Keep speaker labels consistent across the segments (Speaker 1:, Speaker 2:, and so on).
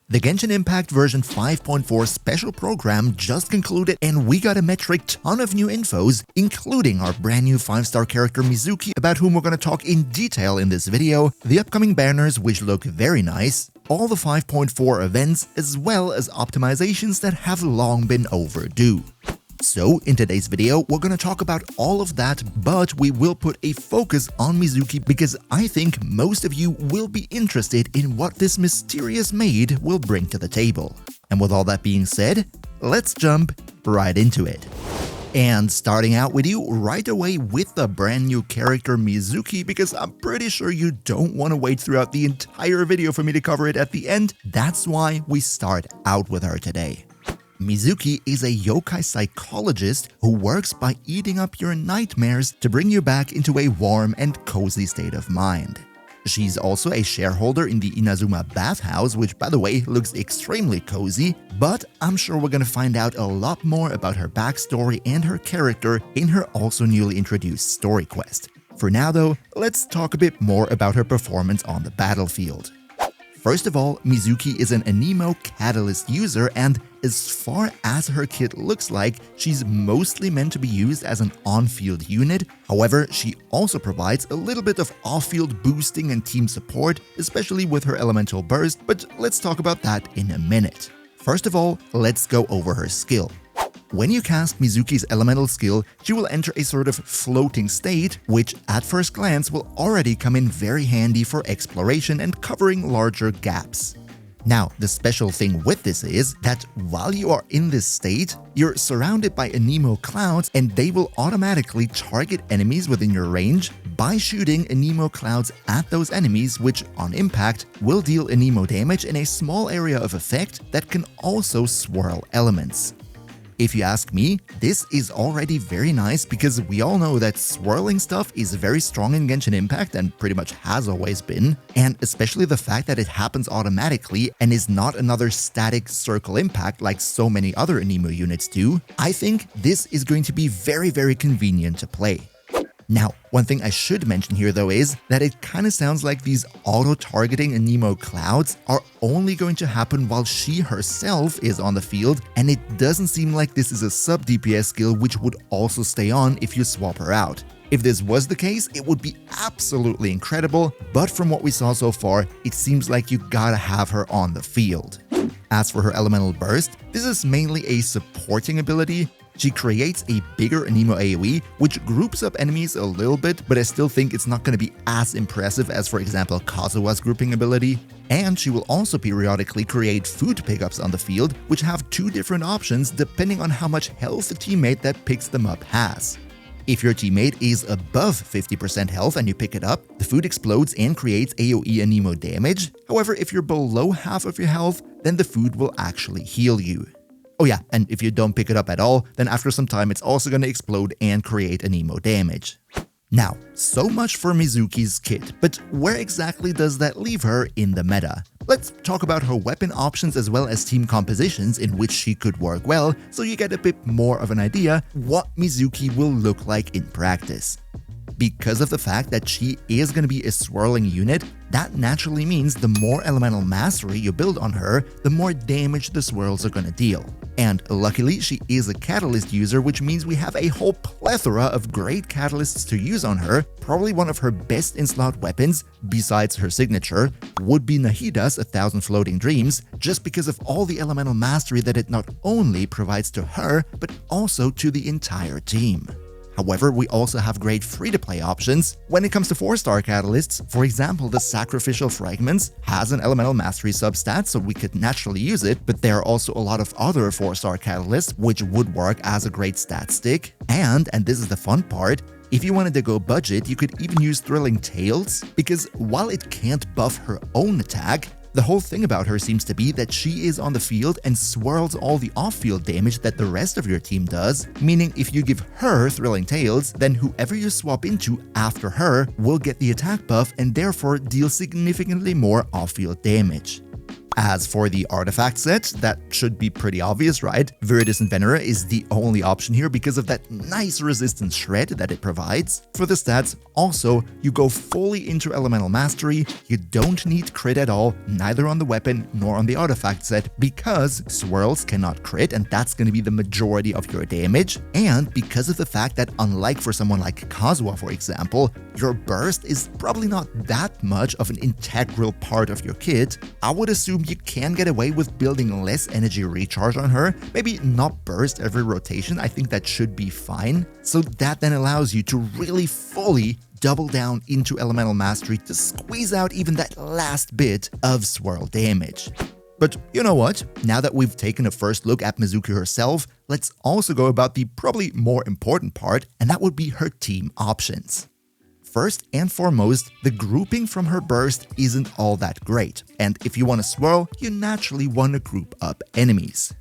Speaker 1: The Genshin Impact version 5.4 special program just concluded and we got a metric ton of new infos, including our brand new 5-star character Mizuki, about whom we're gonna talk in detail in this video, the upcoming banners which look very nice, all the 5.4 events, as well as optimizations that have long been overdue. So, in today's video, we're gonna talk about all of that, but we will put a focus on Mizuki because I think most of you will be interested in what this mysterious maid will bring to the table. And with all that being said, let's jump right into it. And starting out with you right away with the brand new character Mizuki, because I'm pretty sure you don't want to wait throughout the entire video for me to cover it at the end. That's why we start out with her today. Mizuki is a yokai psychologist who works by eating up your nightmares to bring you back into a warm and cozy state of mind. She's also a shareholder in the Inazuma bathhouse, which by the way looks extremely cozy, but I'm sure we're gonna find out a lot more about her backstory and her character in her also newly introduced story quest. For now though, let's talk a bit more about her performance on the battlefield. First of all, Mizuki is an Anemo Catalyst user, and as far as her kit looks like, she's mostly meant to be used as an on-field unit. However, she also provides a little bit of off-field boosting and team support, especially with her elemental burst, but let's talk about that in a minute. First of all, let's go over her skill. When you cast Mizuki's elemental skill, she will enter a sort of floating state, which at first glance will already come in very handy for exploration and covering larger gaps. Now, the special thing with this is that while you are in this state, you're surrounded by Anemo clouds and they will automatically target enemies within your range by shooting Anemo clouds at those enemies, which on impact will deal Anemo damage in a small area of effect that can also swirl elements. If you ask me, this is already very nice because we all know that swirling stuff is very strong in Genshin Impact and pretty much has always been, and especially the fact that it happens automatically and is not another static circle impact like so many other Anemo units do, I think this is going to be very convenient to play. Now, one thing I should mention here though is that it kinda sounds like these auto-targeting Anemo clouds are only going to happen while she herself is on the field, and it doesn't seem like this is a sub-DPS skill which would also stay on if you swap her out. If this was the case, it would be absolutely incredible, but from what we saw so far, it seems like you gotta have her on the field. As for her elemental burst, this is mainly a supporting ability. She creates a bigger Anemo AoE, which groups up enemies a little bit, but I still think it's not going to be as impressive as, for example, Kazuha's grouping ability. And she will also periodically create food pickups on the field, which have two different options depending on how much health the teammate that picks them up has. If your teammate is above 50% health and you pick it up, the food explodes and creates AoE Anemo damage. However, if you're below half of your health, then the food will actually heal you. Oh yeah, and if you don't pick it up at all, then after some time it's also going to explode and create Anemo damage. Now, so much for Mizuki's kit, but where exactly does that leave her in the meta? Let's talk about her weapon options as well as team compositions in which she could work well, so you get a bit more of an idea what Mizuki will look like in practice. Because of the fact that she is going to be a swirling unit, that naturally means the more elemental mastery you build on her, the more damage the swirls are going to deal. And luckily, she is a catalyst user, which means we have a whole plethora of great catalysts to use on her. Probably one of her best in-slot weapons, besides her signature, would be Nahida's 1000 Floating Dreams, just because of all the elemental mastery that it not only provides to her, but also to the entire team. However, we also have great free-to-play options. When it comes to 4-star catalysts, for example, the Sacrificial Fragments has an elemental mastery substat, so we could naturally use it, but there are also a lot of other 4-star catalysts which would work as a great stat stick. And this is the fun part, if you wanted to go budget, you could even use Thrilling Tales, because while it can't buff her own attack, the whole thing about her seems to be that she is on the field and swirls all the off-field damage that the rest of your team does, meaning if you give her Thrilling Tales, then whoever you swap into after her will get the attack buff and therefore deal significantly more off-field damage. As for the artifact set, that should be pretty obvious, right? Viridescent Venera is the only option here because of that nice resistance shred that it provides. For the stats, also, you go fully into Elemental Mastery, you don't need crit at all, neither on the weapon nor on the artifact set, because swirls cannot crit and that's going to be the majority of your damage, and because of the fact that unlike for someone like Kazuha for example, your burst is probably not that much of an integral part of your kit, I would assume you can get away with building less energy recharge on her, maybe not burst every rotation, I think that should be fine. So that then allows you to really fully double down into Elemental Mastery to squeeze out even that last bit of swirl damage. But you know what? Now that we've taken a first look at Mizuki herself, let's also go about the probably more important part, and that would be her team options. First and foremost, the grouping from her burst isn't all that great, and if you want to swirl, you naturally want to group up enemies.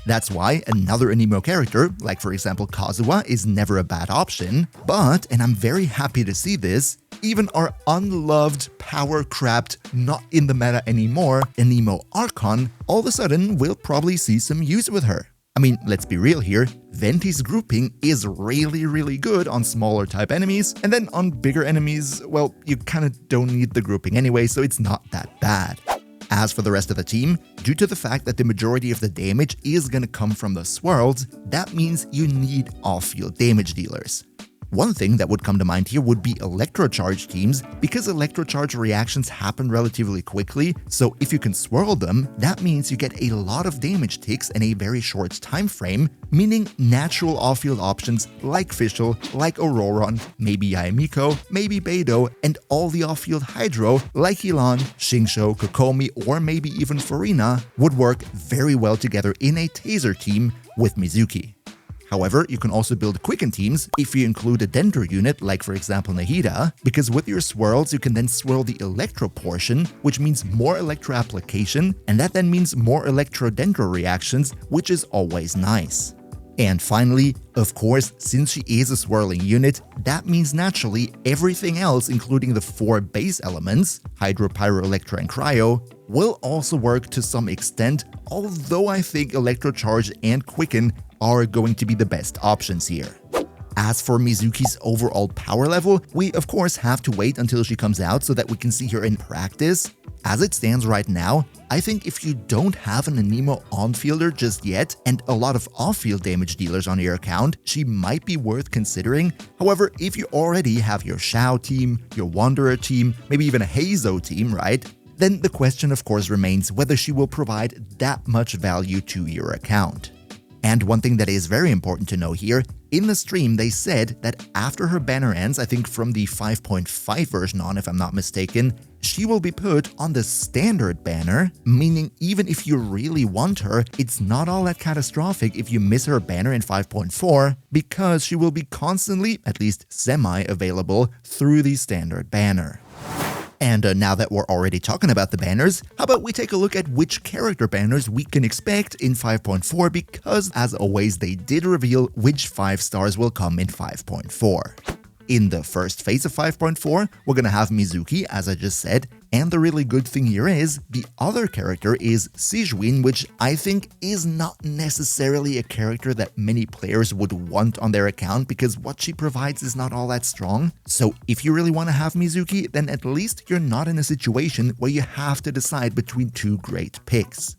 Speaker 1: That's why another anemo character, like for example Kazuha, is never a bad option, but, and I'm very happy to see this, even our unloved, power-crapped, not in the meta anymore, Anemo Archon, all of a sudden will probably see some use with her. I mean, let's be real here, Venti's grouping is really good on smaller type enemies, and then on bigger enemies, well, you kinda don't need the grouping anyway, so it's not that bad. As for the rest of the team, due to the fact that the majority of the damage is gonna come from the swirls, that means you need off-field damage dealers. One thing that would come to mind here would be electrocharge teams, because electrocharge reactions happen relatively quickly, so if you can swirl them, that means you get a lot of damage ticks in a very short time frame, meaning natural off-field options like Fischl, like Auroron, maybe Yumemiko, maybe Beidou, and all the off-field Hydro like Ilan, Xingqiu, Kokomi, or maybe even Furina would work very well together in a taser team with Mizuki. However, you can also build quicken teams if you include a Dendro unit like for example Nahida, because with your swirls you can then swirl the Electro portion, which means more Electro application, and that then means more Electro Dendro reactions, which is always nice. And finally, of course, since she is a swirling unit, that means naturally everything else including the 4 base elements, Hydro, Pyro, Electro and Cryo, will also work to some extent, although I think Electrocharge and Quicken are going to be the best options here. As for Mizuki's overall power level, we of course have to wait until she comes out so that we can see her in practice. As it stands right now, I think if you don't have an Anemo on-fielder just yet and a lot of off-field damage dealers on your account, she might be worth considering. However, if you already have your Xiao team, your Wanderer team, maybe even a Heizo team, right? Then the question of course remains whether she will provide that much value to your account. And one thing that is very important to know here, in the stream they said that after her banner ends, I think from the 5.5 version on if I'm not mistaken, she will be put on the standard banner, meaning even if you really want her, it's not all that catastrophic if you miss her banner in 5.4, because she will be constantly, at least semi-available, through the standard banner. And now that we're already talking about the banners, how about we take a look at which character banners we can expect in 5.4, because as always they did reveal which 5 stars will come in 5.4. In the first phase of 5.4, we're gonna have Mizuki, as I just said, and the really good thing here is, the other character is Sigewinne, which I think is not necessarily a character that many players would want on their account because what she provides is not all that strong. So if you really want to have Mizuki, then at least you're not in a situation where you have to decide between 2 great picks.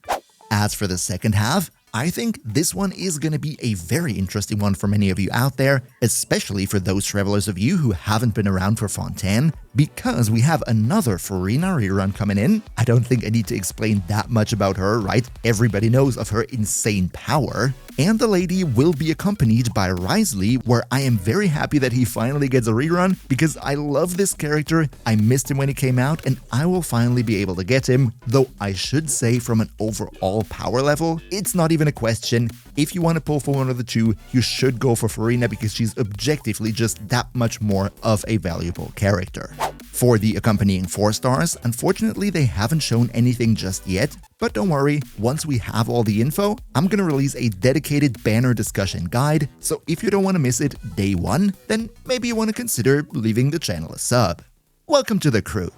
Speaker 1: As for the second half, I think this one is going to be a very interesting one for many of you out there, especially for those travelers of you who haven't been around for Fontaine, because we have another Furina rerun coming in. I don't think I need to explain that much about her, right? Everybody knows of her insane power. And the lady will be accompanied by Wriothesley, where I am very happy that he finally gets a rerun, because I love this character, I missed him when he came out, and I will finally be able to get him, though I should say from an overall power level, it's not even a question. If you want to pull for one of the two, you should go for Furina because she's objectively just that much more of a valuable character. For the accompanying 4 stars, unfortunately they haven't shown anything just yet, but don't worry, once we have all the info, I'm gonna release a dedicated banner discussion guide, so if you don't want to miss it day 1, then maybe you want to consider leaving the channel a sub. Welcome to the crew.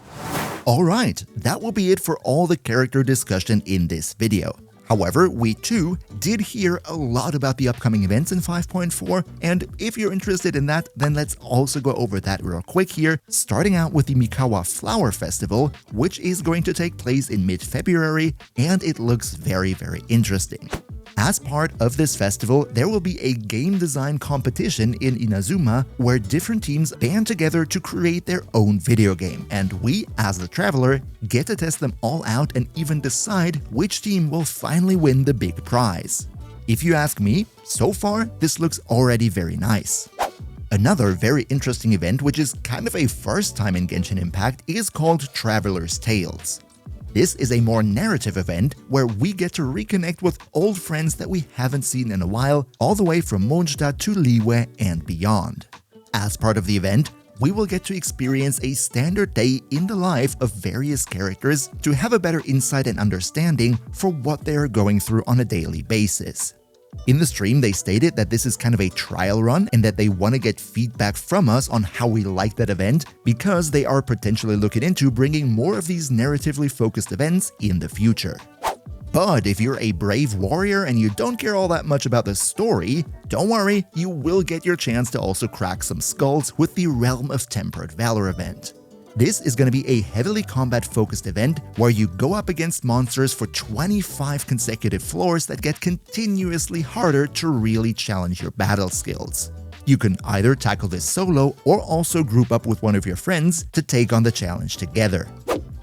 Speaker 1: Alright, that will be it for all the character discussion in this video. However, we too did hear a lot about the upcoming events in 5.4, and if you're interested in that, then let's also go over that real quick here, starting out with the Mikawa Flower Festival, which is going to take place in mid-February, and it looks very interesting. As part of this festival, there will be a game design competition in Inazuma where different teams band together to create their own video game, and we, as the traveler, get to test them all out and even decide which team will finally win the big prize. If you ask me, so far this looks already very nice. Another very interesting event, which is kind of a first time in Genshin Impact, is called Traveler's Tales. This is a more narrative event where we get to reconnect with old friends that we haven't seen in a while, all the way from Mondstadt to Liyue and beyond. As part of the event, we will get to experience a standard day in the life of various characters to have a better insight and understanding for what they are going through on a daily basis. In the stream, they stated that this is kind of a trial run and that they want to get feedback from us on how we like that event because they are potentially looking into bringing more of these narratively focused events in the future. But if you're a brave warrior and you don't care all that much about the story, don't worry, you will get your chance to also crack some skulls with the Realm of Tempered Valor event. This is going to be a heavily combat-focused event where you go up against monsters for 25 consecutive floors that get continuously harder to really challenge your battle skills. You can either tackle this solo or also group up with one of your friends to take on the challenge together.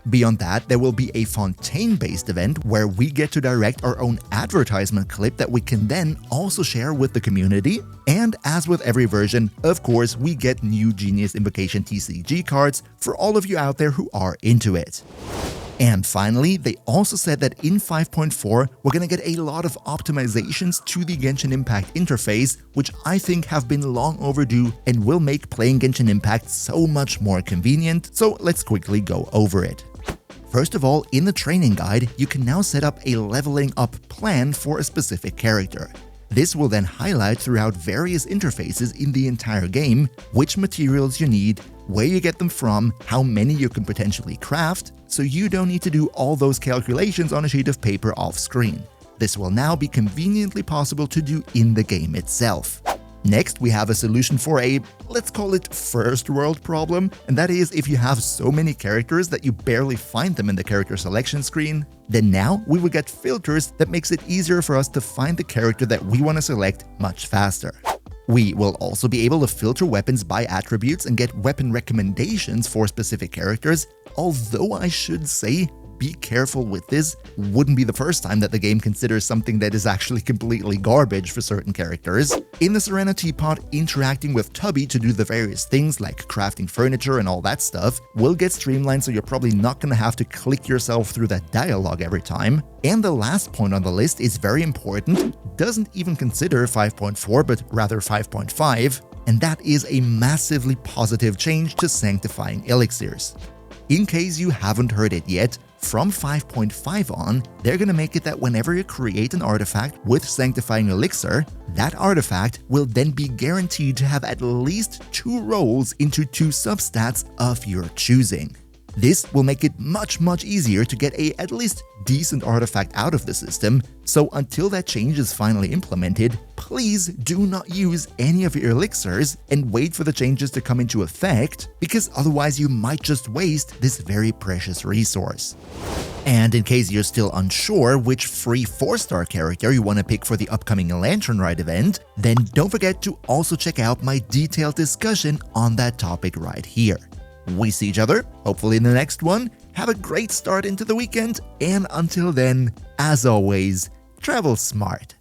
Speaker 1: Beyond that, there will be a Fontaine-based event where we get to direct our own advertisement clip that we can then also share with the community. And as with every version, of course, we get new Genius Invocation TCG cards for all of you out there who are into it. And finally, they also said that in 5.4, we're gonna get a lot of optimizations to the Genshin Impact interface, which I think have been long overdue and will make playing Genshin Impact so much more convenient, so let's quickly go over it. First of all, in the training guide, you can now set up a leveling up plan for a specific character. This will then highlight throughout various interfaces in the entire game which materials you need, where you get them from, how many you can potentially craft, so you don't need to do all those calculations on a sheet of paper off screen. This will now be conveniently possible to do in the game itself. Next, we have a solution for a, let's call it first world problem, and that is if you have so many characters that you barely find them in the character selection screen, then now we will get filters that makes it easier for us to find the character that we want to select much faster. We will also be able to filter weapons by attributes and get weapon recommendations for specific characters, although I should say, be careful with this. Wouldn't be the first time that the game considers something that is actually completely garbage for certain characters. In the Serena Teapot, interacting with Tubby to do the various things like crafting furniture and all that stuff will get streamlined, so you're probably not gonna have to click yourself through that dialogue every time. And the last point on the list is very important, doesn't even consider 5.4 but rather 5.5, and that is a massively positive change to Sanctifying Elixirs. In case you haven't heard it yet, from 5.5 on, they're gonna make it that whenever you create an artifact with Sanctifying Elixir, that artifact will then be guaranteed to have at least 2 rolls into 2 substats of your choosing. This will make it much easier to get a at least decent artifact out of the system, so until that change is finally implemented, please do not use any of your elixirs and wait for the changes to come into effect, because otherwise you might just waste this very precious resource. And in case you're still unsure which free 4-star character you want to pick for the upcoming Lantern Ride event, then don't forget to also check out my detailed discussion on that topic right here. We see each other, hopefully in the next one. Have a great start into the weekend, and until then, as always, travel smart.